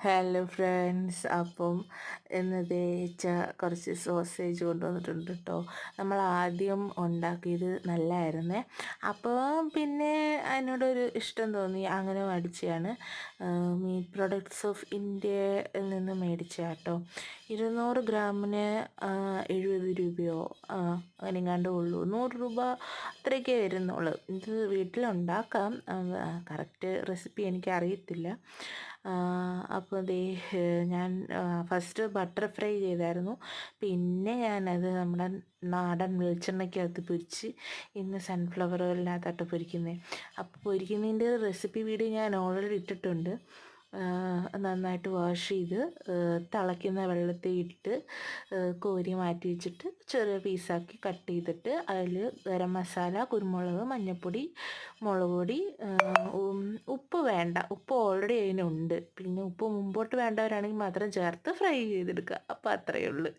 Hello friends, അപ്പം ഇന്ന് തേച്ച കുറച്ച് സോസേജ് കൊണ്ടുവന്നിട്ടുണ്ട് കേട്ടോ. നമ്മൾ ആദ്യം ഉണ്ടാക്കിയത് നല്ലതായിരുന്നേ. അപ്പോൾ പിന്നെ അതിനോടൊരു ഇഷ്ടം തോന്നി, അങ്ങനെ മേടിച്ചതാണ്. മീറ്റ് പ്രൊഡക്ട്സ് ഓഫ് ഇന്ത്യയിൽ നിന്ന് മേടിച്ച കേട്ടോ. 200 ഗ്രാമിന് 70 രൂപയോ അങ്ങനെങ്ങാണ്ടേ ഉള്ളൂ. 100 രൂപ അത്രയൊക്കെ വരുന്നുള്ളൂ. ഇത് വീട്ടിലുണ്ടാക്കാം. കറക്റ്റ് റെസിപ്പി എനിക്കറിയത്തില്ല. അപ്പോൾ ഞാൻ ഫസ്റ്റ് ബട്ടർ ഫ്രൈ ചെയ്തായിരുന്നു. പിന്നെ ഞാനത് നമ്മുടെ നാടൻ വെളിച്ചെണ്ണയ്ക്കകത്ത് പൊരിച്ച്, ഇന്ന് സൺഫ്ലവർ ഓയിലിനകത്തോട്ട് പൊരിക്കുന്നത്. അപ്പോൾ പൊരിക്കുന്നതിൻ്റെ റെസിപ്പി വീഡിയോ ഞാൻ ഓൾറെഡി ഇട്ടിട്ടുണ്ട്. നന്നായിട്ട് വാഷ് ചെയ്ത് തിളയ്ക്കുന്ന വെള്ളത്തിൽ ഇട്ട് കോരി മാറ്റി വെച്ചിട്ട് ചെറിയ പീസാക്കി കട്ട് ചെയ്തിട്ട് അതിൽ ഗരം മസാല, കുരുമുളക്, മഞ്ഞൾപ്പൊടി, മുളക് പൊടി, ഉപ്പ് വേണ്ട, ഉപ്പ് ഓൾറെഡി അതിനുണ്ട്. പിന്നെ ഉപ്പ് മുമ്പോട്ട് വേണ്ടവരാണെങ്കിൽ മാത്രം ചേർത്ത് ഫ്രൈ ചെയ്തെടുക്കുക. അപ്പോൾ അത്രയേ ഉള്ളൂ.